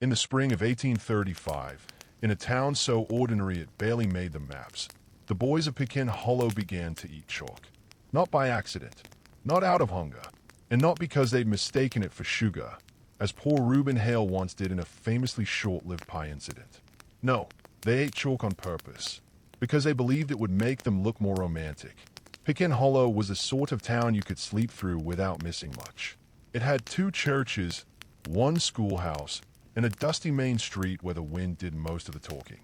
In the spring of 1835, in a town so ordinary it barely made the maps, the boys of Pecan Hollow began to eat chalk. Not by accident, not out of hunger, and not because they'd mistaken it for sugar, as poor Reuben Hale once did in a famously short-lived pie incident. No, they ate chalk on purpose, because they believed it would make them look more romantic. Pecan Hollow was the sort of town you could sleep through without missing much. It had 2 churches, 1 schoolhouse, and a dusty main street where the wind did most of the talking.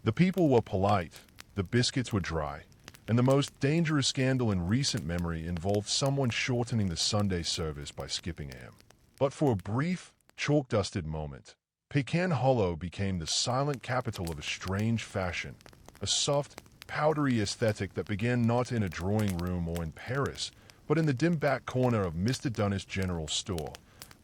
The people were polite, the biscuits were dry, and the most dangerous scandal in recent memory involved someone shortening the Sunday service by skipping a hymn. But for a brief, chalk-dusted moment, Pecan Hollow became the silent capital of a strange fashion, a soft, powdery aesthetic that began not in a drawing room or in Paris, but in the dim back corner of Mr. Dunnis' general store,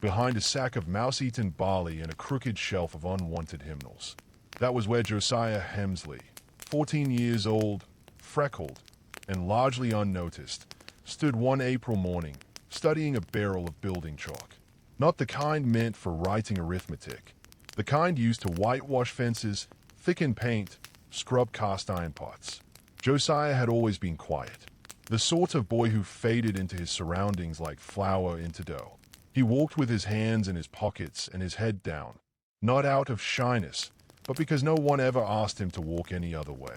behind a sack of mouse-eaten barley and a crooked shelf of unwanted hymnals. That was where Josiah Hemsley, 14 years old, freckled, and largely unnoticed, stood one April morning, studying a barrel of building chalk. Not the kind meant for writing arithmetic, the kind used to whitewash fences, thicken paint, scrub cast-iron pots. Josiah had always been quiet, the sort of boy who faded into his surroundings like flour into dough. He walked with his hands in his pockets and his head down, not out of shyness, but because no one ever asked him to walk any other way.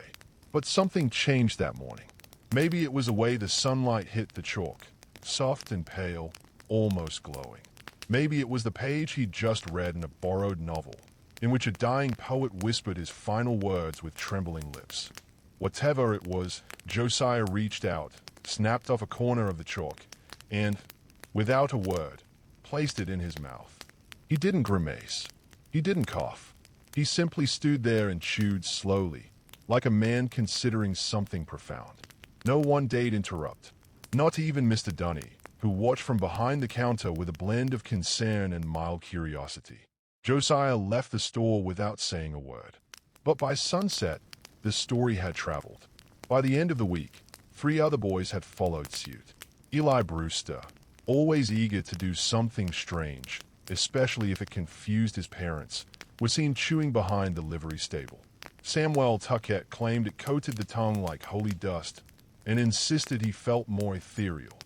But something changed that morning. Maybe it was the way the sunlight hit the chalk, soft and pale, almost glowing. Maybe it was the page he'd just read in a borrowed novel, in which a dying poet whispered his final words with trembling lips. Whatever it was, Josiah reached out, snapped off a corner of the chalk, and, without a word, placed it in his mouth. He didn't grimace. He didn't cough. He simply stood there and chewed slowly, like a man considering something profound. No one dared interrupt, not even Mr. Dunny, who watched from behind the counter with a blend of concern and mild curiosity. Josiah left the store without saying a word. But by sunset, the story had traveled. By the end of the week, 3 other boys had followed suit. Eli Brewster, always eager to do something strange, especially if it confused his parents, was seen chewing behind the livery stable. Samuel Tuckett claimed it coated the tongue like holy dust and insisted he felt more ethereal.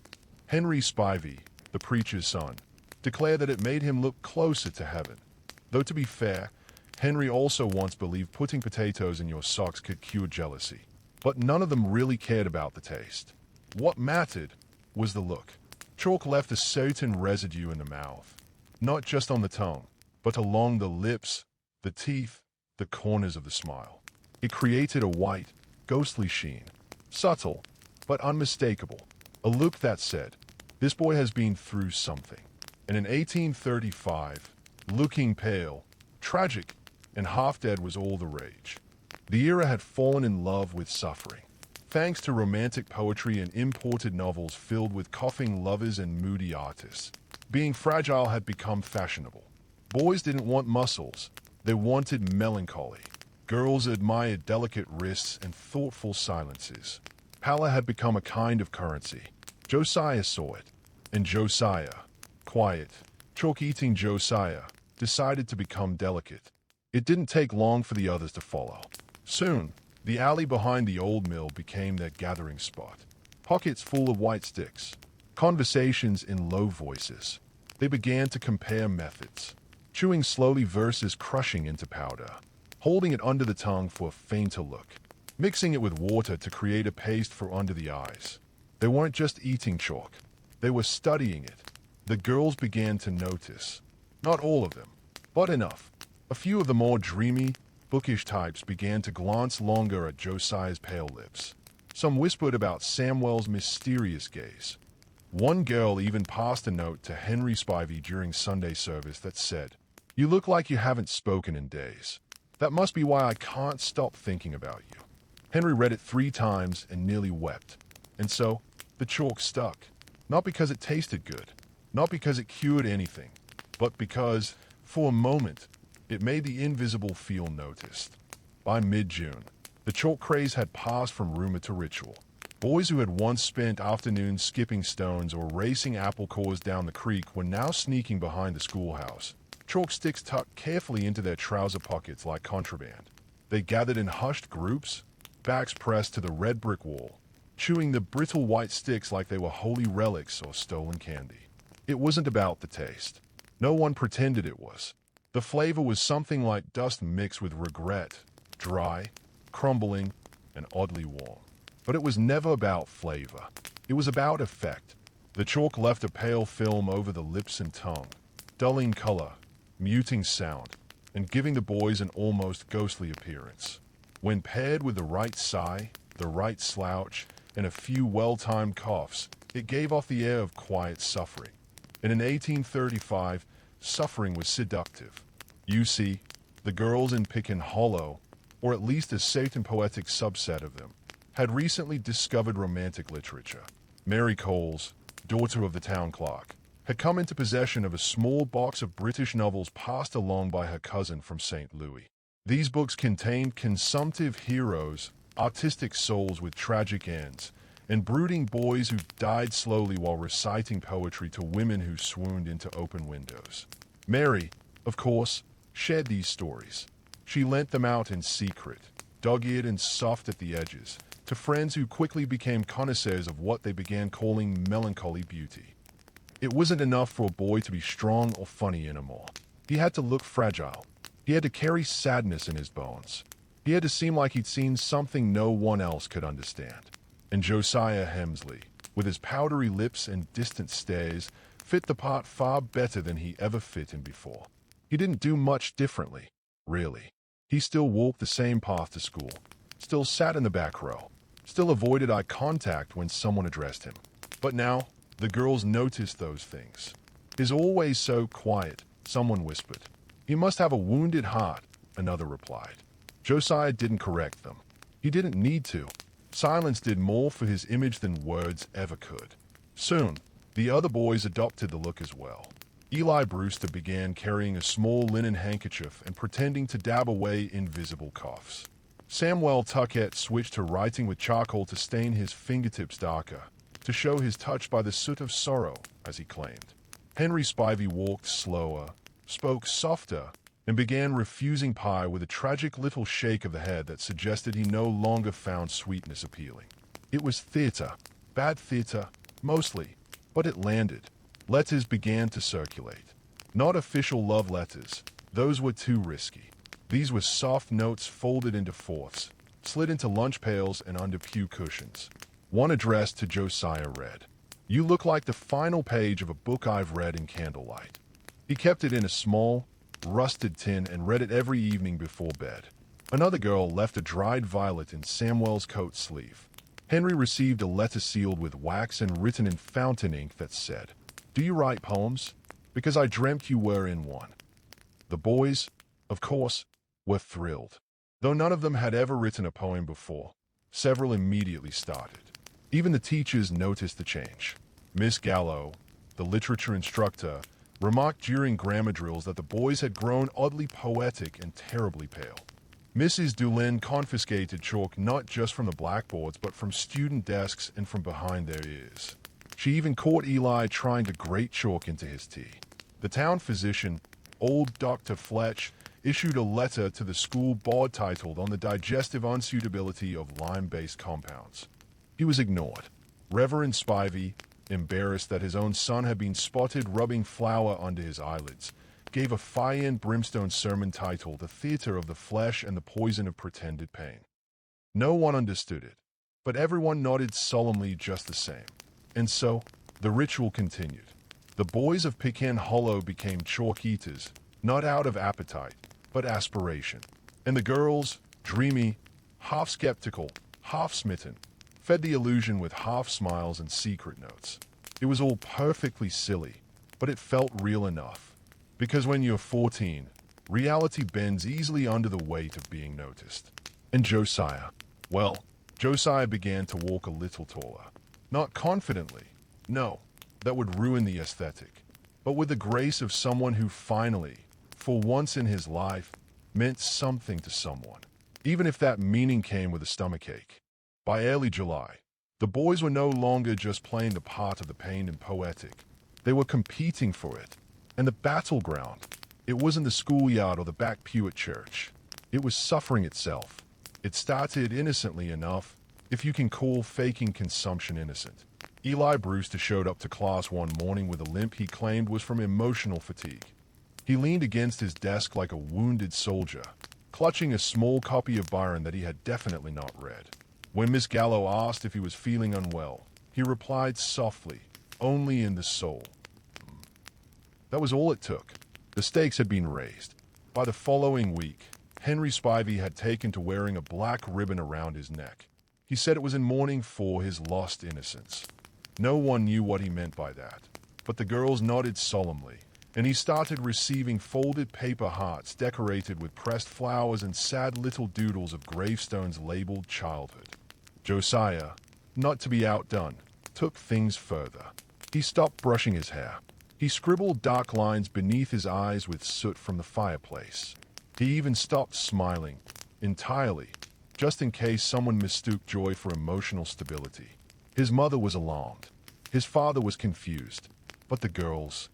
Henry Spivey, the preacher's son, declared that it made him look closer to heaven. Though to be fair, Henry also once believed putting potatoes in your socks could cure jealousy. But none of them really cared about the taste. What mattered was the look. Chalk left a certain residue in the mouth, not just on the tongue, but along the lips, the teeth, the corners of the smile. It created a white, ghostly sheen, subtle, but unmistakable, a look that said, this boy has been through something. And in 1835, looking pale, tragic, and half-dead was all the rage. The era had fallen in love with suffering, thanks to romantic poetry and imported novels filled with coughing lovers and moody artists. Being fragile had become fashionable. Boys didn't want muscles, they wanted melancholy. Girls admired delicate wrists and thoughtful silences. Pallor had become a kind of currency. Josiah saw it, and Josiah, quiet, chalk-eating Josiah, decided to become delicate. It didn't take long for the others to follow. Soon, the alley behind the old mill became their gathering spot. Pockets full of white sticks, conversations in low voices. They began to compare methods, chewing slowly versus crushing into powder, holding it under the tongue for a fainter look, mixing it with water to create a paste for under the eyes. They weren't just eating chalk, they were studying it. The girls began to notice. Not all of them, but enough. A few of the more dreamy, bookish types began to glance longer at Josiah's pale lips. Some whispered about Samuel's mysterious gaze. One girl even passed a note to Henry Spivey during Sunday service that said, "You look like you haven't spoken in days. That must be why I can't stop thinking about you." Henry read it 3 times and nearly wept. And so, the chalk stuck. Not because it tasted good, not because it cured anything, but because, for a moment, it made the invisible feel noticed. By mid-June, the chalk craze had passed from rumor to ritual. Boys who had once spent afternoons skipping stones or racing apple cores down the creek were now sneaking behind the schoolhouse, chalk sticks tucked carefully into their trouser pockets like contraband. They gathered in hushed groups, backs pressed to the red brick wall, chewing the brittle white sticks like they were holy relics or stolen candy. It wasn't about the taste. No one pretended it was. The flavor was something like dust mixed with regret, dry, crumbling, and oddly warm. But it was never about flavor. It was about effect. The chalk left a pale film over the lips and tongue, dulling color, muting sound, and giving the boys an almost ghostly appearance. When paired with the right sigh, the right slouch, and a few well-timed coughs, it gave off the air of quiet suffering. And in 1835, suffering was seductive. You see, the girls in Pecan Hollow, or at least a certain poetic subset of them, had recently discovered romantic literature. Mary Coles, daughter of the town clerk, had come into possession of a small box of British novels passed along by her cousin from St. Louis. These books contained consumptive heroes, artistic souls with tragic ends, and brooding boys who died slowly while reciting poetry to women who swooned into open windows. Mary, of course, shared these stories. She lent them out in secret, dog-eared and soft at the edges, to friends who quickly became connoisseurs of what they began calling melancholy beauty. It wasn't enough for a boy to be strong or funny anymore. He had to look fragile. He had to carry sadness in his bones. He had to seem like he'd seen something no one else could understand. And Josiah Hemsley, with his powdery lips and distant stares, fit the part far better than he ever fit in before. He didn't do much differently, really. He still walked the same path to school, still sat in the back row, still avoided eye contact when someone addressed him. But now, the girls noticed those things. "He's always so quiet," someone whispered. "He must have a wounded heart," another replied. Josiah didn't correct them. He didn't need to. Silence did more for his image than words ever could. Soon, the other boys adopted the look as well. Eli Brewster began carrying a small linen handkerchief and pretending to dab away invisible coughs. Samuel Tuckett switched to writing with charcoal to stain his fingertips darker, to show his touch by the soot of sorrow, as he claimed. Henry Spivey walked slower, spoke softer, and began refusing pie with a tragic little shake of the head that suggested he no longer found sweetness appealing. It was theater, bad theater, mostly, but it landed. Letters began to circulate. Not official love letters. Those were too risky. These were soft notes folded into fourths, slid into lunch pails and under pew cushions. One addressed to Josiah read, "You look like the final page of a book I've read in candlelight." He kept it in a small, rusted tin and read it every evening before bed. Another girl left a dried violet in Samuel's coat sleeve. Henry received a letter sealed with wax and written in fountain ink that said, "Do you write poems? Because I dreamt you were in one." The boys, of course, were thrilled. Though none of them had ever written a poem before, several immediately started. Even the teachers noticed the change. Miss Gallo, the literature instructor, remarked during grammar drills that the boys had grown oddly poetic and terribly pale. Mrs. Dulin confiscated chalk not just from the blackboards but from student desks and from behind their ears. She even caught Eli trying to grate chalk into his tea. The town physician, old Dr. Fletch, issued a letter to the school board titled "On the Digestive Unsuitability of Lime-Based Compounds." He was ignored. Reverend Spivey, embarrassed that his own son had been spotted rubbing flour under his eyelids, gave a fire and brimstone sermon titled "The Theater of the Flesh and the Poison of Pretended Pain." No one understood it, but everyone nodded solemnly just the same. And so, the ritual continued. The boys of Pecan Hollow became chalk eaters, not out of appetite, but aspiration. And the girls, dreamy, half skeptical, half smitten, fed the illusion with half smiles and secret notes. It was all perfectly silly, but it felt real enough. Because when you're 14, reality bends easily under the weight of being noticed. And Josiah, well, Josiah began to walk a little taller. Not confidently, no, that would ruin the aesthetic, but with the grace of someone who finally, for once in his life, meant something to someone, even if that meaning came with a stomachache. By early July, the boys were no longer just playing the part of the pained and poetic. They were competing for it. And the battleground, It wasn't the schoolyard or the back pew at church. It was suffering itself. It started innocently enough, if you can call faking consumption innocent. Eli Brewster showed up to class one morning with a limp he claimed was from emotional fatigue. He leaned against his desk like a wounded soldier, clutching a small copy of Byron that he had definitely not read. When Miss Gallo asked if he was feeling unwell, he replied softly, "Only in the soul." That was all it took. The stakes had been raised. By the following week, Henry Spivey had taken to wearing a black ribbon around his neck. He said it was in mourning for his lost innocence. No one knew what he meant by that, but the girls nodded solemnly, and he started receiving folded paper hearts decorated with pressed flowers and sad little doodles of gravestones labeled childhood. Josiah, not to be outdone, took things further. He stopped brushing his hair. He scribbled dark lines beneath his eyes with soot from the fireplace. He even stopped smiling, entirely, just in case someone mistook joy for emotional stability. His mother was alarmed. His father was confused. But the girls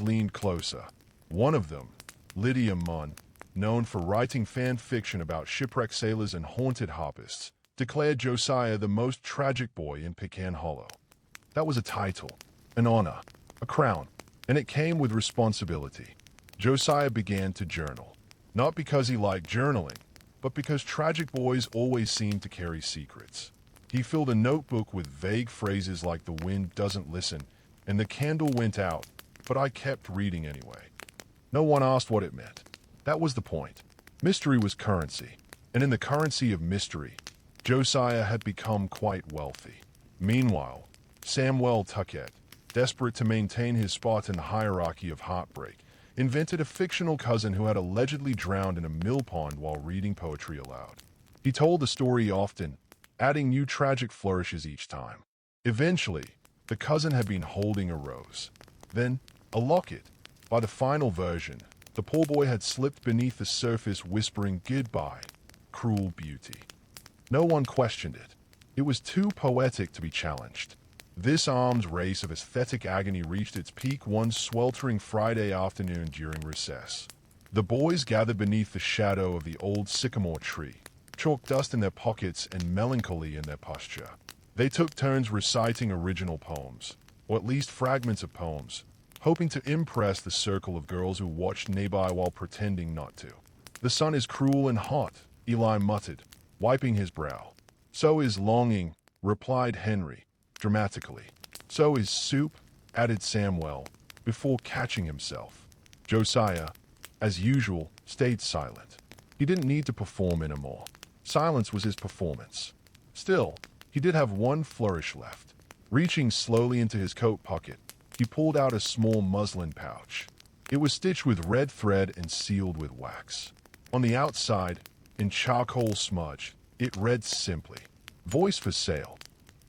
leaned closer. One of them, Lydia Munn, known for writing fan fiction about shipwrecked sailors and haunted harpists, declared Josiah the most tragic boy in Pecan Hollow. That was a title, an honor, a crown, and it came with responsibility. Josiah began to journal, not because he liked journaling, but because tragic boys always seemed to carry secrets. He filled a notebook with vague phrases like "the wind doesn't listen," and "the candle went out, but I kept reading anyway." No one asked what it meant. That was the point. Mystery was currency, and in the currency of mystery, Josiah had become quite wealthy. Meanwhile, Samuel Tuckett, desperate to maintain his spot in the hierarchy of heartbreak, invented a fictional cousin who had allegedly drowned in a mill pond while reading poetry aloud. He told the story often, adding new tragic flourishes each time. Eventually, the cousin had been holding a rose. Then, a locket. By the final version, the poor boy had slipped beneath the surface whispering "Goodbye, cruel beauty." No one questioned it. It was too poetic to be challenged. This arms race of aesthetic agony reached its peak one sweltering Friday afternoon during recess. The boys gathered beneath the shadow of the old sycamore tree, chalk dust in their pockets and melancholy in their posture. They took turns reciting original poems, or at least fragments of poems, hoping to impress the circle of girls who watched nearby while pretending not to. "The sun is cruel and hot," Eli muttered, wiping his brow. "So is longing," replied Henry, dramatically. "So is soup," added Samuel, before catching himself. Josiah, as usual, stayed silent. He didn't need to perform anymore. Silence was his performance. Still, he did have one flourish left. Reaching slowly into his coat pocket, he pulled out a small muslin pouch. It was stitched with red thread and sealed with wax. On the outside, in charcoal smudge, it read simply, "Voice for sale."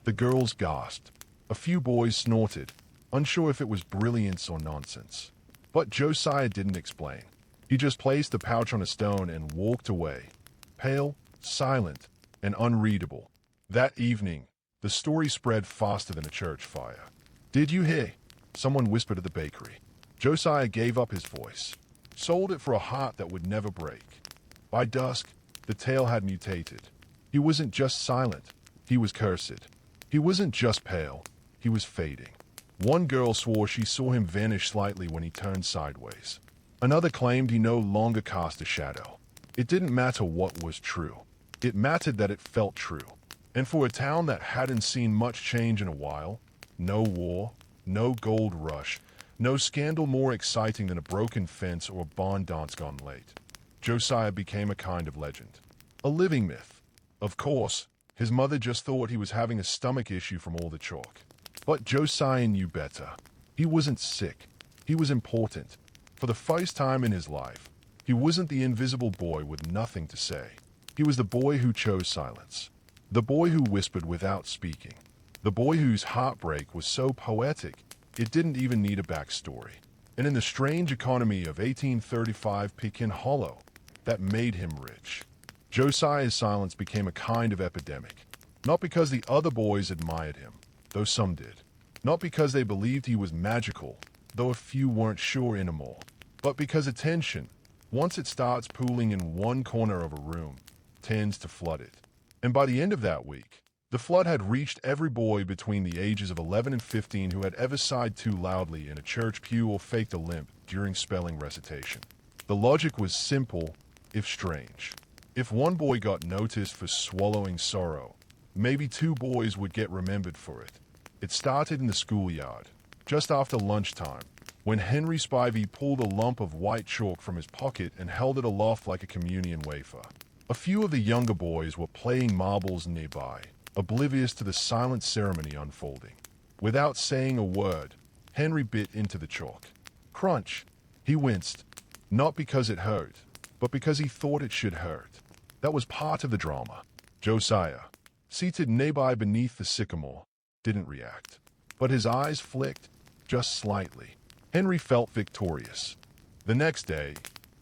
The girls gasped. A few boys snorted, unsure if it was brilliance or nonsense. But Josiah didn't explain. He just placed the pouch on a stone and walked away, pale, silent, and unreadable. That evening, the story spread faster than a church fire. "Did you hear?" Someone whispered at the bakery. Josiah gave up his voice. Sold it for a heart that would never break. By dusk, the tale had mutated. He wasn't just silent, he was cursed. He wasn't just pale, he was fading. One girl swore she saw him vanish slightly when he turned sideways. Another claimed he no longer cast a shadow. It didn't matter what was true. It mattered that it felt true. And for a town that hadn't seen much change in a while, no war, no gold rush, no scandal more exciting than a broken fence or a barn dance gone late, Josiah became a kind of legend. A living myth. Of course, his mother just thought he was having a stomach issue from all the chalk. But Josiah knew better. He wasn't sick. He was important. For the first time in his life, he wasn't the invisible boy with nothing to say. He was the boy who chose silence. The boy who whispered without speaking. The boy whose heartbreak was so poetic, it didn't even need a backstory. And in the strange economy of 1835 Pecan Hollow, that made him rich. Josiah's silence became a kind of epidemic. Not because the other boys admired him, though some did. Not because they believed he was magical, though a few weren't sure anymore. but because attention, once it starts pooling in one corner of a room, tends to flood it. And by the end of that week, the flood had reached every boy between the ages of 11 and 15 who had ever sighed too loudly in a church pew or faked a limp during spelling recitation. The logic was simple, if strange. If one boy got noticed for swallowing sorrow, maybe two boys would get remembered for it. It started in the schoolyard, just after lunchtime, when Henry Spivey pulled a lump of white chalk from his pocket and held it aloft like a communion wafer. A few of the younger boys were playing marbles nearby, oblivious to the silent ceremony unfolding. Without saying a word, Henry bit into the chalk. Crunch! He winced, not because it hurt, but because he thought it should hurt. That was part of the drama. Josiah, seated nearby beneath the sycamore, didn't react, but his eyes flicked, just slightly. Henry felt victorious. The next day,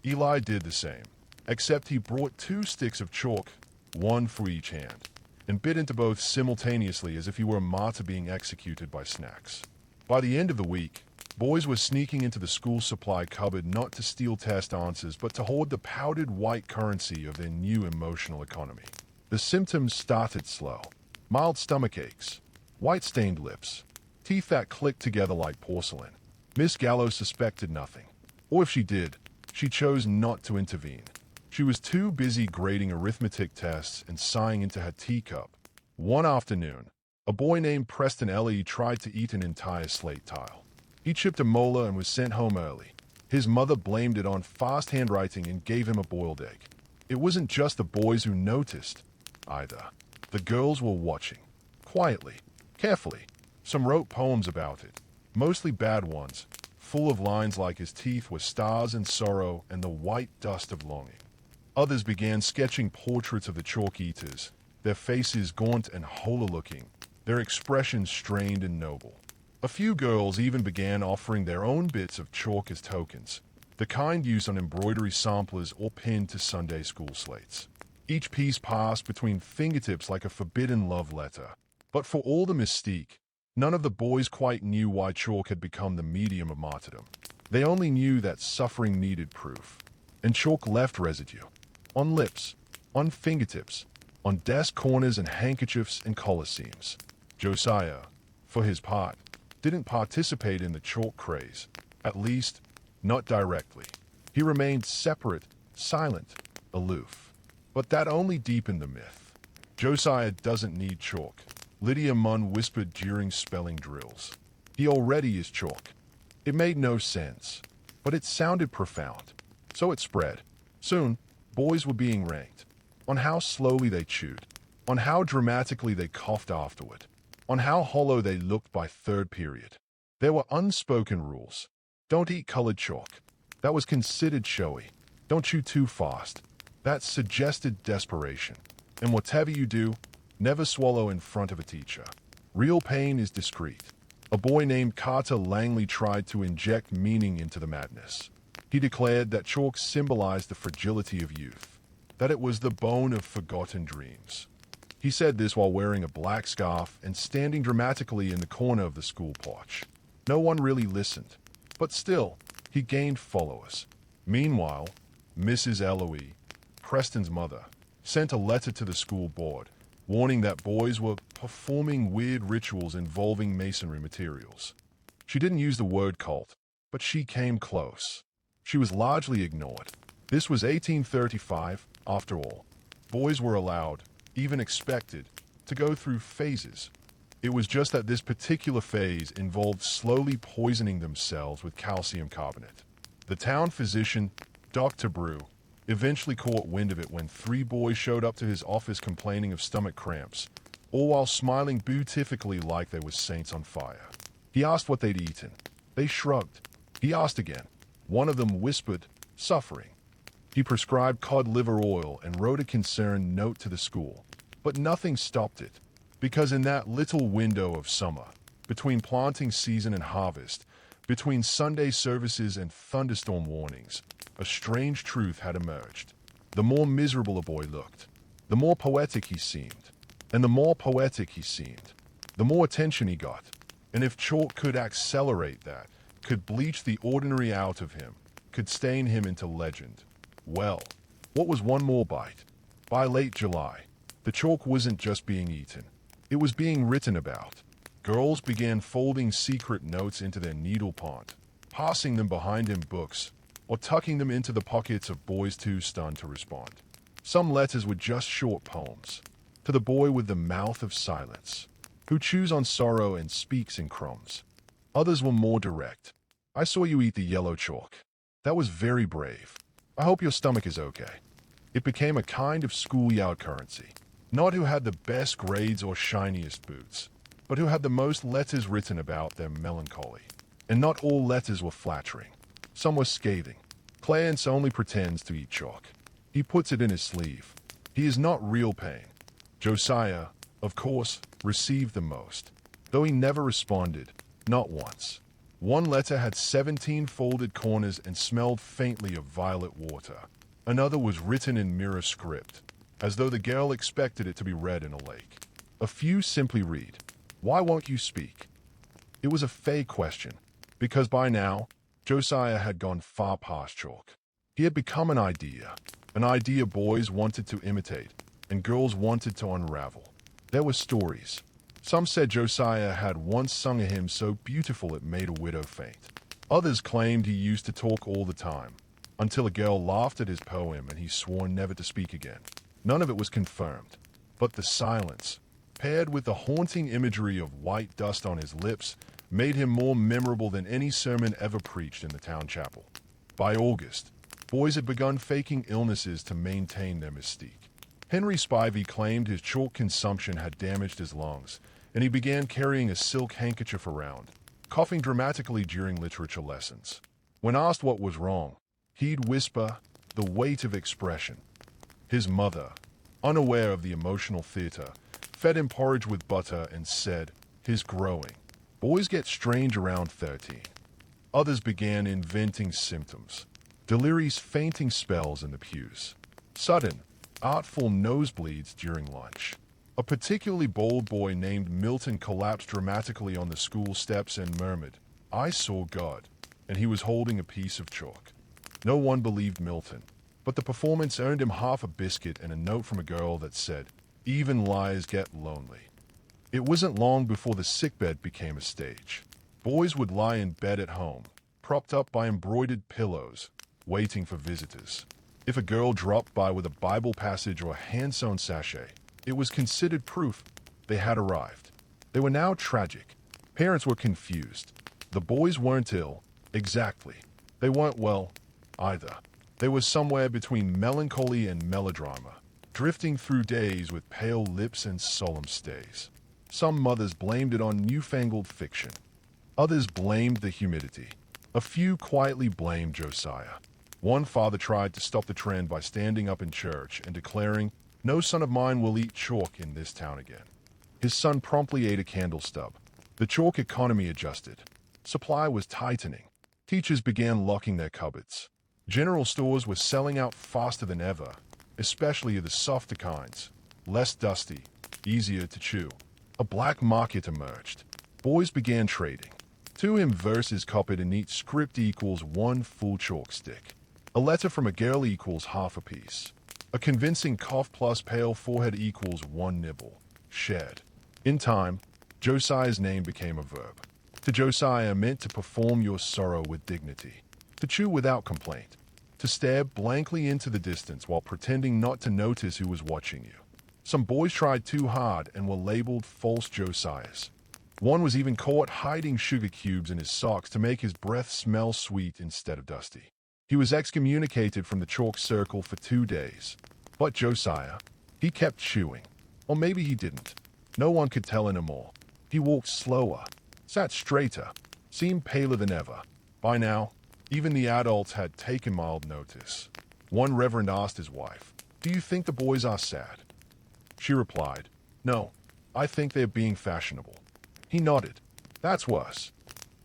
Eli did the same, except he brought 2 sticks of chalk, one for each hand, and bit into both simultaneously as if he were a martyr being executed by snacks. By the end of the week, boys were sneaking into the school supply cupboard not to steal test answers, but to hoard the powdered white currency of their new emotional economy. The symptoms started slow. Mild stomach aches, white-stained lips, teeth that clicked together like porcelain. Miss Gallo suspected nothing. Or if she did, she chose not to intervene. She was too busy grading arithmetic tests and sighing into her teacup. One afternoon, a boy named Preston Ellie tried to eat an entire slate tile. He chipped a molar and was sent home early. His mother blamed it on fast handwriting and gave him a boiled egg. It wasn't just the boys who noticed, either. The girls were watching. Quietly, carefully. Some wrote poems about it, mostly bad ones, full of lines like his teeth were stars and sorrow and the white dust of longing. Others began sketching portraits of the chalk eaters, their faces gaunt and hollow-looking, their expressions strained and noble. A few girls even began offering their own bits of chalk as tokens, the kind used on embroidery samplers or pinned to Sunday school slates. Each piece passed between fingertips like a forbidden love letter. But for all the mystique, none of the boys quite knew why chalk had become the medium of martyrdom. They only knew that suffering needed proof. And chalk left residue. On lips, on fingertips, on desk corners and handkerchiefs and collar seams. Josiah, for his part, didn't participate in the chalk craze, at least, not directly. He remained separate, silent, aloof. But that only deepened the myth. Josiah doesn't need chalk, Lydia Munn whispered during spelling drills. He already is chalk. It made no sense, but it sounded profound. So it spread. Soon, boys were being ranked on how slowly they chewed, on how dramatically they coughed afterward, on how hollow they looked by third period. There were unspoken rules. Don't eat colored chalk. That was considered showy. Don't chew too fast. That suggested desperation. And whatever you do, never swallow in front of a teacher. Real pain is discreet. A boy named Carter Langley tried to inject meaning into the madness. He declared that chalk symbolized the fragility of youth, that it was the bone of forgotten dreams. He said this while wearing a black scarf and standing dramatically in the corner of the school porch. No one really listened, but still, he gained followers. Meanwhile, Mrs. Eloise, Preston's mother, sent a letter to the school board, warning that boys were performing weird rituals involving masonry materials. She didn't use the word cult, but she came close. She was largely ignored. This was 1835, after all. Boys were allowed, even expected, to go through phases. It was just that this particular phase involved slowly poisoning themselves with calcium carbonate. The town physician, Dr. Brew, eventually caught wind of it when 3 boys showed up to his office complaining of stomach cramps, all while smiling beatifically like they were saints on fire. He asked what they'd eaten. They shrugged. He asked again. One of them whispered, suffering. He prescribed cod liver oil and wrote a concerned note to the school. But nothing stopped it, because in that little window of summer, between planting season and harvest, between Sunday services and thunderstorm warnings, a strange truth had emerged. The more miserable a boy looked, the more poetic he seemed. And the more poetic he seemed, the more attention he got. And if chalk could accelerate that, could bleach the ordinary out of him, could stain him into legend. Well, what was one more bite? By late July, the chalk wasn't just being eaten. It was being written about. Girls began folding secret notes into their needle pont, passing them behind in books, or tucking them into the pockets of boys too stunned to respond. Some letters were just short poems. To the boy with the mouth of silence, who chews on sorrow and speaks in crumbs. Others were more direct. I saw you eat the yellow chalk. That was very brave. I hope your stomach is okay. It became a kind of schoolyard currency. Not who had the best grades or shiniest boots, but who had the most letters written about their melancholy. And not all letters were flattering. Some were scathing. Clarence only pretends to eat chalk. He puts it in his sleeve. He is not real pain. Josiah, of course, received the most, though he never responded, not once. One letter had 17 folded corners and smelled faintly of violet water. Another was written in mirror script, as though the girl expected it to be read in a lake. A few simply read, "Why won't you speak?" It was a fake question, because by now, Josiah had gone far past chalk. He had become an idea boys wanted to imitate, and girls wanted to unravel. There were stories. Some said Josiah had once sung a hymn so beautiful it made a widow faint. Others claimed he used to talk all the time, until a girl laughed at his poem and he swore never to speak again. None of it was confirmed, but the silence, paired with the haunting imagery of white dust on his lips, made him more memorable than any sermon ever preached in the town chapel. By August, boys had begun faking illnesses to maintain their mystique. Henry Spivey claimed his chalk consumption had damaged his lungs, and he began carrying a silk handkerchief around, coughing dramatically during literature lessons. When asked what was wrong, he'd whisper, "The weight of expression." His mother, unaware of the emotional theater, fed him porridge with butter and said, "His growing." Boys get strange around 13. Others began inventing symptoms. Delirious fainting spells in the pews. Sudden, artful nosebleeds during lunch. A particularly bold boy named Milton collapsed dramatically on the school steps and murmured, "I saw God," and he was holding a piece of chalk. No one believed Milton, but the performance earned him half a biscuit and a note from a girl that said, "Even liars get lonely." It wasn't long before the sickbed became a stage. Boys would lie in bed at home, propped up by embroidered pillows, waiting for visitors. If a girl dropped by with a Bible passage or a hand-sewn sachet, it was considered proof they had arrived. They were now tragic. Parents were confused. The boys weren't ill, exactly. They weren't well, either. They were somewhere between melancholy and melodrama, drifting through days with pale lips and solemn stays. Some mothers blamed it on newfangled fiction. Others blamed the humidity. A few quietly blamed Josiah. One father tried to stop the trend by standing up in church and declaring, "No son of mine will eat chalk in this town again." His son promptly ate a candle stub. The chalk economy adjusted. Supply was tightening. Teachers began locking their cupboards. General stores were selling out faster than ever, especially the softer kinds, less dusty, easier to chew. A black market emerged. Boys began trading. 2 hymn verses copied in each script equals 1 full chalk stick. A letter from a girl equals half a piece. A convincing cough plus pale forehead equals 1 nibble. Shared. In time, Josiah's name became a verb. To Josiah meant to perform your sorrow with dignity. To chew without complaint. To stare blankly into the distance while pretending not to notice who was watching you. Some boys tried too hard and were labeled false Josiahs. One was even caught hiding sugar cubes in his socks to make his breath smell sweet instead of dusty. He was excommunicated from the chalk circle for 2 days. But Josiah, he kept chewing. Or maybe he didn't. No one could tell anymore. He walked slower, sat straighter, seemed paler than ever. By now, even the adults had taken mild notice. One reverend asked his wife, "Do you think the boys are sad?" She replied, "No, I think they're being fashionable." He nodded. "That's worse."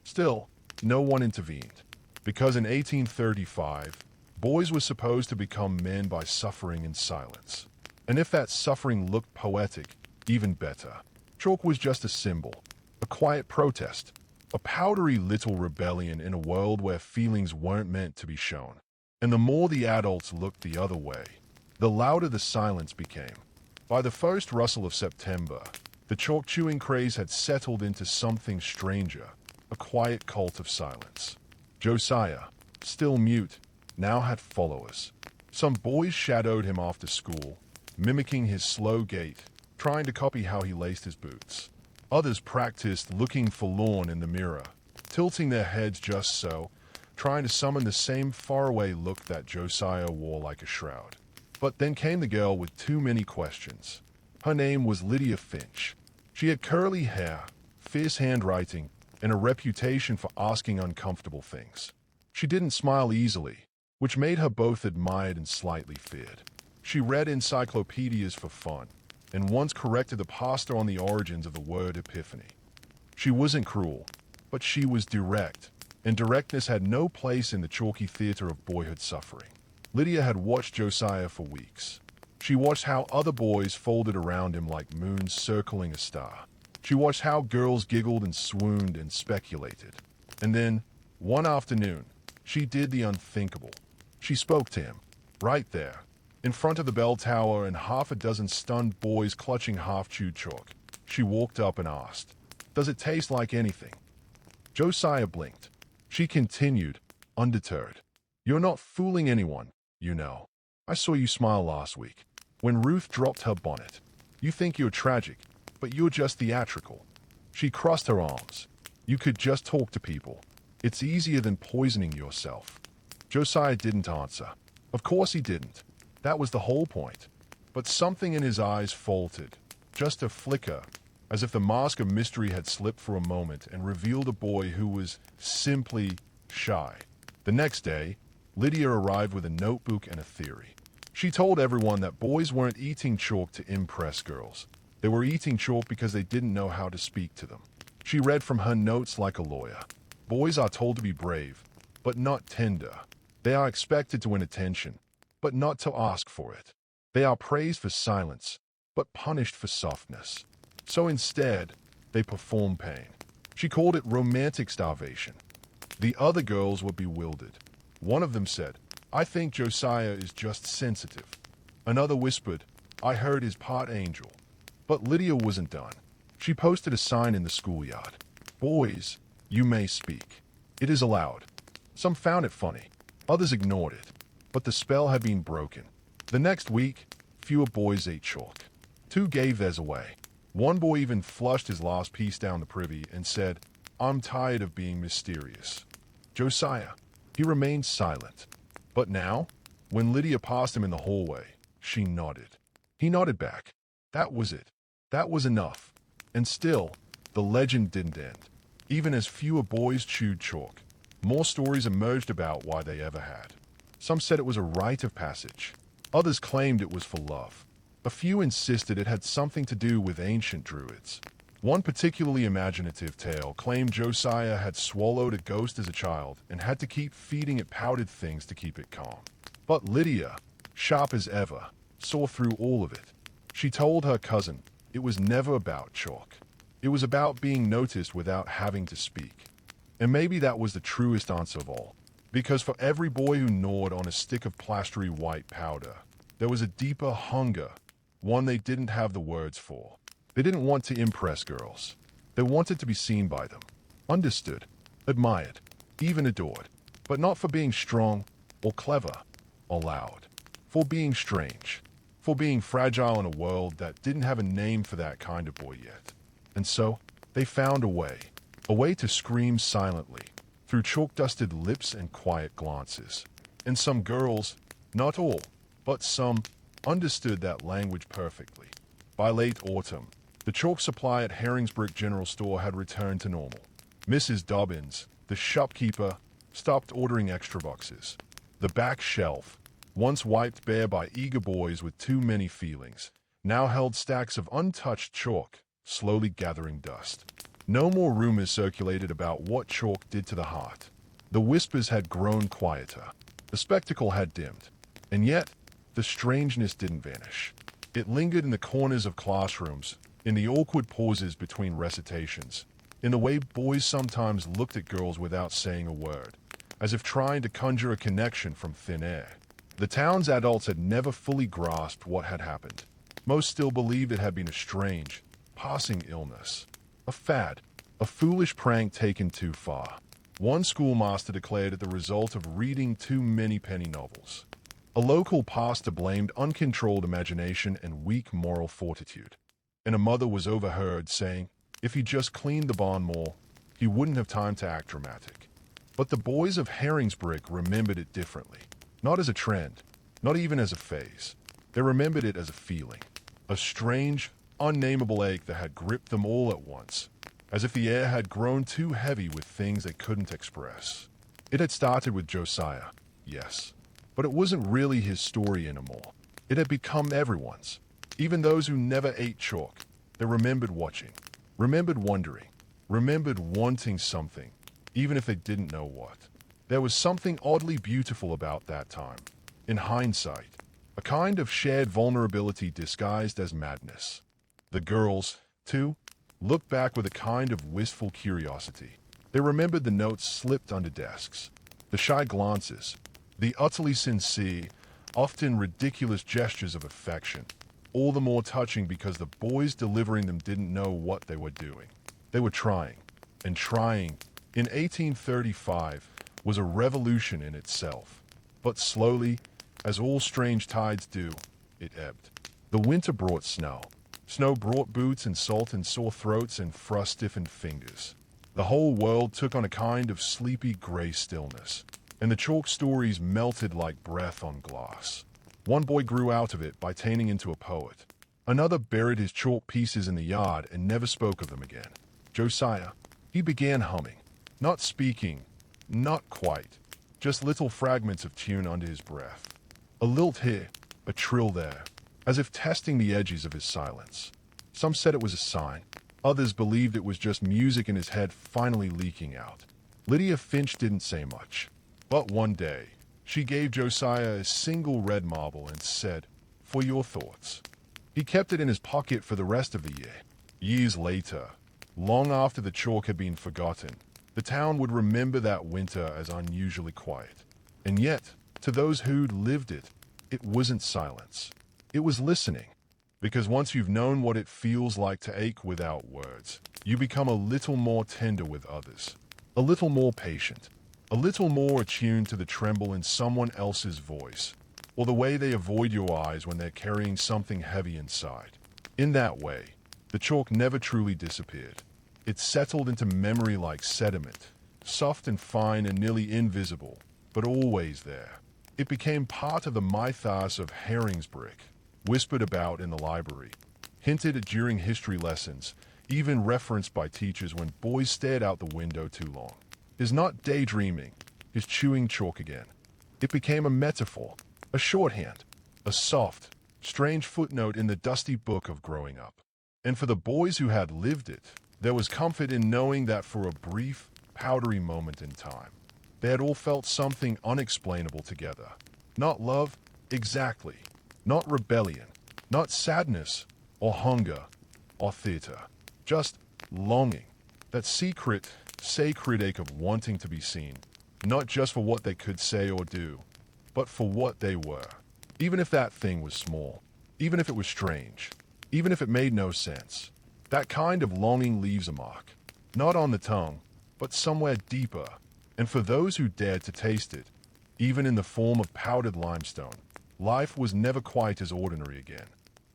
Still, no one intervened. Because in 1835, boys were supposed to become men by suffering in silence. And if that suffering looked poetic, even better. Chalk was just a symbol, a quiet protest. A powdery little rebellion in a world where feelings weren't meant to be shown. And the more the adults looked the other way, the louder the silence became. By the first rustle of September, the chalk-chewing craze had settled into something stranger, a quiet cult of silence. Josiah, still mute, now had followers. Some boys shadowed him after school, mimicking his slow gait, trying to copy how he laced his boots. Others practiced looking forlorn in the mirror, tilting their heads just so, trying to summon the same faraway look that Josiah wore like a shroud. But then came the girl with too many questions. Her name was Lydia Finch. She had curly hair, fierce handwriting, and a reputation for asking uncomfortable things. She didn't smile easily, which made her both admired and slightly feared. She read encyclopedias for fun, and once corrected the pastor on the origins of the word epiphany. She wasn't cruel, but she was direct, and directness had no place in the chalky theater of boyhood suffering. Lydia had watched Josiah for weeks. She watched how other boys folded around him like moons circling a star. She watched how girls giggled and swooned and speculated. And then, one afternoon, she did the unthinkable. She spoke to him, right there, in front of the bell tower and half a dozen stunned boys clutching half-chewed chalk. She walked up and asked, "Does it taste like anything?" Josiah blinked. She continued, undeterred, "You're not fooling anyone, you know. I saw you smile last week, when Ruth dropped her bonnet. You think you're tragic, but you're just theatrical." She crossed her arms. "You could just talk to people. It's easier than poisoning yourself." Josiah didn't answer. Of course he didn't. That was the whole point. But something in his eyes faltered, just a flicker, as if the mask of mystery had slipped for a moment and revealed a boy who was simply shy. The next day, Lydia arrived with a notebook and a theory. She told everyone that boys weren't eating chalk to impress girls. They were eating chalk because they didn't know how to speak to them. She read from her notes like a lawyer. Boys are told to be brave, but not tender. They are expected to win attention, but not to ask for it. They are praised for silence, but punished for softness. So instead, they perform pain. She called it romantic starvation. The other girls were bewildered. One of them said, "I think Josiah is just sensitive." Another whispered, "I heard he's part angel." But Lydia wasn't done. She posted a sign in the schoolyard. "Boys, you may speak. It is allowed." Some found it funny. Others ignored it. But the spell had been broken. The next week, fewer boys ate chalk. 2 gave theirs away. One boy even flushed his last piece down the privy and said, "I'm tired of being mysterious." Josiah, he remained silent. But now, when Lydia passed him in the hallway, she nodded. He nodded back. That was it. That was enough. And still, the legend didn't end. Even as fewer boys chewed chalk, more stories emerged about why they ever had. Some said it was a rite of passage. Others claimed it was for love. A few insisted it had something to do with ancient druids. One particularly imaginative tale claimed Josiah had swallowed a ghost as a child and had to keep feeding it powdered things to keep it calm. But Lydia, sharp as ever, saw through all of it. She told her cousin it was never about chalk. It was about being noticed without having to speak. And maybe that was the truest answer of all. Because for every boy who gnawed on a stick of plastery white powder, there was a deeper hunger, one they didn't have the words for. They didn't want to impress girls. They wanted to be seen by them, understood, admired, even adored. But not for being strong, or clever, or loud. For being strange. For being fragile in a world that didn't have a name for that kind of boy yet. And so, they found a way to scream silently, through chalk-dusted lips and quiet glances. And some girls, not all, but some, understood that language perfectly. By late autumn, the chalk supply at Herringsbrook General Store had returned to normal. Mrs. Dobbins, the shopkeeper, stopped ordering extra boxes. The back shelf, once wiped bare by eager boys with too many feelings, now held stacks of untouched chalk, slowly gathering dust. No more rumors circulated about what chalk did to the heart. The whispers had grown quieter. The spectacle had dimmed. And yet, the strangeness didn't vanish. It lingered in the corners of classrooms, in the awkward pauses between recitations, in the way boys sometimes looked at girls without saying a word, as if trying to conjure a connection from thin air. The town's adults had never fully grasped what had happened. Most still believed it had been a strange, passing illness, a fad, a foolish prank taken too far. One schoolmaster declared it the result of reading too many penny novels. A local pastor blamed uncontrolled imagination and weak moral fortitude. And a mother was overheard saying, if he just cleaned the barn more, he wouldn't have time to act dramatic. But the boys of Herringsbrick remembered it differently. Not as a trend, not even as a phase. They remembered it as a feeling. A strange, unnameable ache that had gripped them all at once, as if the air had grown too heavy with things they couldn't express. It had started with Josiah, yes, but it wasn't really his story anymore. It had become everyone's, even those who never ate chalk. They remembered watching, remembered wondering, remembered wanting something, even if they didn't know what. There was something oddly beautiful about that time. In hindsight, a kind of shared vulnerability disguised as madness. The girls, too, looked back with a kind of wistful curiosity. They remembered the notes slipped under desks, the shy glances, the utterly sincere, often ridiculous gestures of affection, all the more touching because the boys delivering them didn't know what they were doing. They were trying, and trying, in 1835, was a revolution in itself. But slowly, as all strange tides do, it ebbed. The winter brought snow. Snow brought boots and salt and sore throats and frost-stiffened fingers. The whole world took on a kind of sleepy gray stillness, and the chalk stories melted like breath on glass. One boy grew out of it by turning into a poet. Another buried his chalk pieces in the yard and never spoke of them again. Josiah, he began humming, not speaking, not quite, just little fragments of tune under his breath. A lilt here, a trill there, as if testing the edges of his silence. Some said it was a sign. Others believed it was just music in his head finally leaking out. Lydia Finch didn't say much. But one day, she gave Josiah a single red marble and said, "For your thoughts." He kept it in his pocket for the rest of the year. Years later, long after the chalk had been forgotten, the town would remember that winter as unusually quiet. And yet, to those who'd lived it, it wasn't silence. It was listening. Because once you've known what it feels like to ache without words, you become a little more tender with others, a little more patient, a little more attuned to the tremble in someone else's voice, or the way they avoid your eyes when they're carrying something heavy inside. In that way, the chalk never truly disappeared. It settled into memory like sediment, soft and fine and nearly invisible, but always there. It became part of the mythos of Herringsbrick, whispered about in the library, hinted at during history lessons, even referenced by teachers when boys stared out the window too long. Is not daydreaming, is chewing chalk again. It became a metaphor, a shorthand, a soft, strange footnote in the dusty book of growing up. And for the boys who had lived it, there was comfort in knowing that for a brief, powdery moment in time, they had all felt something unexplainable together. Not love, exactly. Not rebellion. Not sadness, or hunger, or theater. Just longing. That secret, sacred ache of wanting to be seen. Not just for what they could say or do, but for what they were. Even if that thing was small. Even if it was strange. Even if it made no sense. That kind of longing leaves a mark. Not on the tongue, but somewhere deeper. And for those who dared to taste it, even in the form of powdered limestone, life was never quite as ordinary again.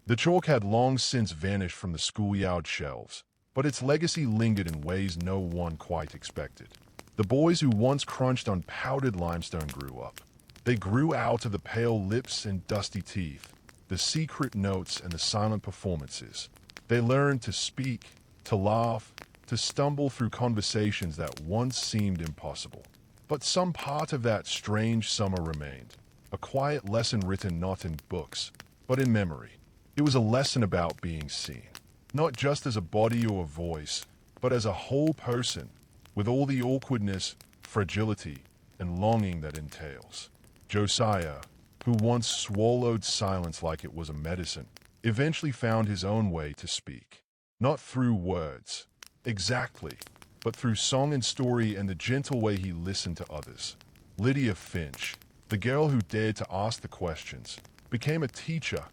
The chalk had long since vanished from the schoolyard shelves, but its legacy lingered in ways no one quite expected. The boys who once crunched on powdered limestone grew up. They grew out of the pale lips and dusty teeth, the secret notes and the silent performances. They learned to speak, to laugh, to stumble through conversations that once seemed impossible. But some part of that strange summer remained, a quiet lesson written not in books, but in memory. It was a lesson about being seen, not just as a body or a voice, but as a whole person, with all the awkwardness, fragility, and longing that entails. Josiah, who once swallowed silence like it was a medicine, eventually found his own way to speak. Not through words, Exactly. But through song and story and the gentle way he listened to others. Lydia Finch, the girl who dared to ask the questions, became a teacher,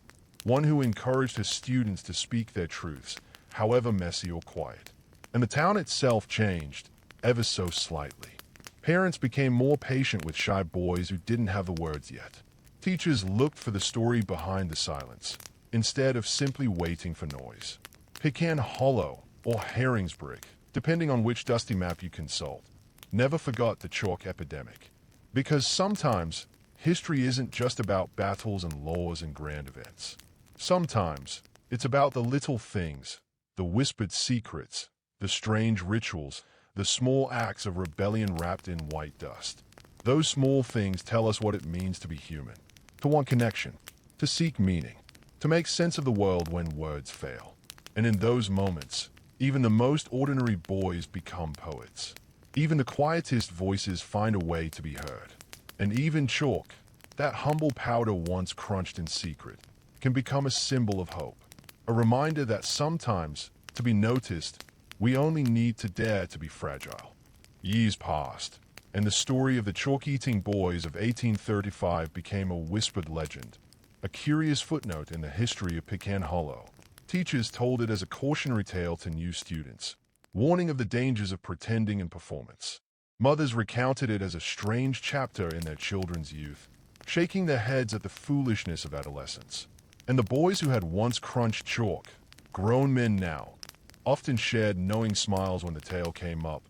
one who encouraged her students to speak their truths, however messy or quiet. And the town itself changed, ever so slightly. Parents became more patient with shy boys who didn't have the words yet. Teachers looked for the story behind the silence, instead of simply waiting for noise. Pecan Hollow, or Herringsbrick, depending on which dusty map you consult, never forgot the chalk epidemic. Because sometimes, history isn't just about battles and laws and grand events. Sometimes, it's about the little things, the whispered secrets, the strange rituals, the small acts of rebellion wrapped in white dust. Those small things tell us what it means to be human, to want connection, to seek meaning, to make sense of the world when words fail. And in those moments, even the most ordinary boys become poets. Even the quietest voices find a way to be heard. And even chalk, that humble powder once crunched in secret, can become a symbol of hope. A reminder that sometimes, to be noticed, we only need to dare to be fragile. Years passed, and the story of the chalk-eating boys of 1835 became a whispered legend, a curious footnote in the history of Pecan Hollow. Teachers told it as a cautionary tale to new students, warning of the dangers of pretending and performance. Mothers recounted it as a strange chapter in their children's youth, shaking their heads at the foolishness of adolescence. And the boys who had once crunched chalk, grown men now, often shared knowing smiles when the tale came up,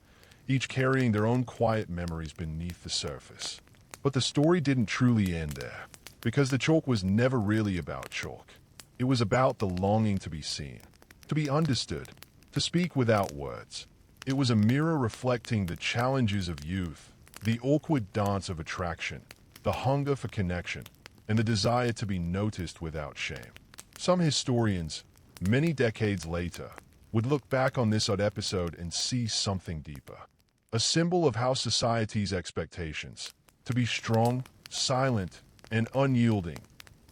each carrying their own quiet memories beneath the surface. But the story didn't truly end there, because the chalk was never really about chalk. It was about the longing to be seen, to be understood, to speak without words. It was a mirror reflecting the challenges of youth, the awkward dance of attraction, the hunger for connection, and the desire to be noticed without shame. Some historians, many decades later, would look back on this odd episode and see something deeper. A symbol of how society's expectations, to be strong, silent, and unyielding,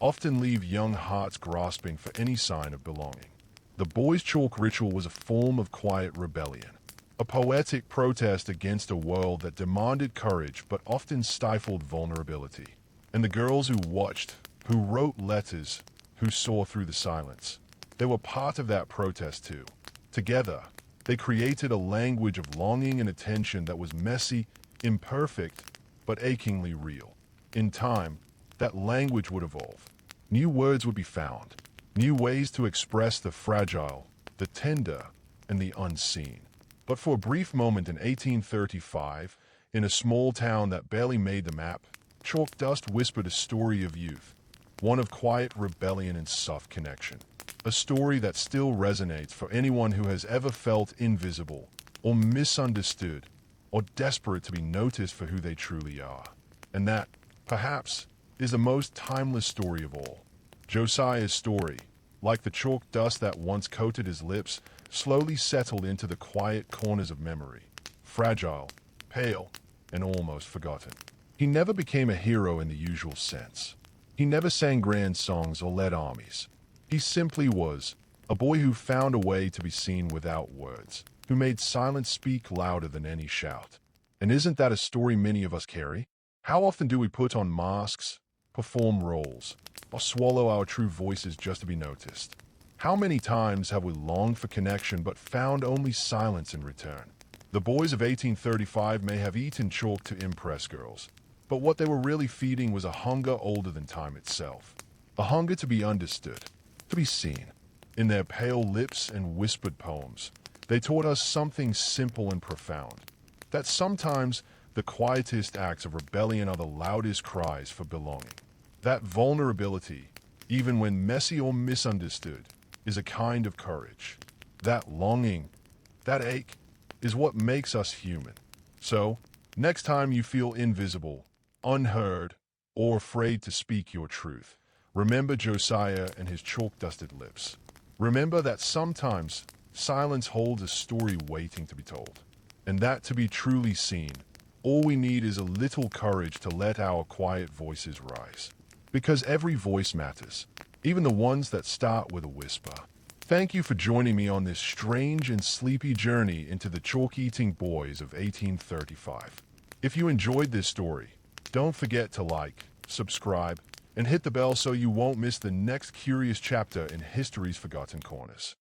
often leave young hearts grasping for any sign of belonging. The boys' chalk ritual was a form of quiet rebellion, a poetic protest against a world that demanded courage but often stifled vulnerability. And the girls who watched, who wrote letters, who saw through the silence, they were part of that protest too. Together, they created a language of longing and attention that was messy, imperfect, but achingly real. In time, that language would evolve. New words would be found, new ways to express the fragile, the tender, and the unseen. But for a brief moment in 1835, in a small town that barely made the map, chalk dust whispered a story of youth, one of quiet rebellion and soft connection. A story that still resonates for anyone who has ever felt invisible, or misunderstood, or desperate to be noticed for who they truly are. And that, perhaps, is the most timeless story of all. Josiah's story, like the chalk dust that once coated his lips, slowly settled into the quiet corners of memory, fragile, pale, and almost forgotten. He never became a hero in the usual sense. He never sang grand songs or led armies. He simply was a boy who found a way to be seen without words, who made silence speak louder than any shout. And isn't that a story many of us carry? How often do we put on masks, perform roles, or swallow our true voices just to be noticed? How many times have we longed for connection but found only silence in return? The boys of 1835 may have eaten chalk to impress girls, but what they were really feeding was a hunger older than time itself. A hunger to be understood, to be seen. In their pale lips and whispered poems, they taught us something simple and profound, that sometimes the quietest acts of rebellion are the loudest cries for belonging. That vulnerability, even when messy or misunderstood, is a kind of courage. That longing, that ache, is what makes us human. So, next time you feel invisible, unheard, or afraid to speak your truth, remember Josiah and his chalk-dusted lips. Remember that sometimes silence holds a story waiting to be told. And that to be truly seen, all we need is a little courage to let our quiet voices rise. Because every voice matters, even the ones that start with a whisper. Thank you for joining me on this strange and sleepy journey into the chalk-eating boys of 1835. If you enjoyed this story, don't forget to like, subscribe, and hit the bell so you won't miss the next curious chapter in history's forgotten corners.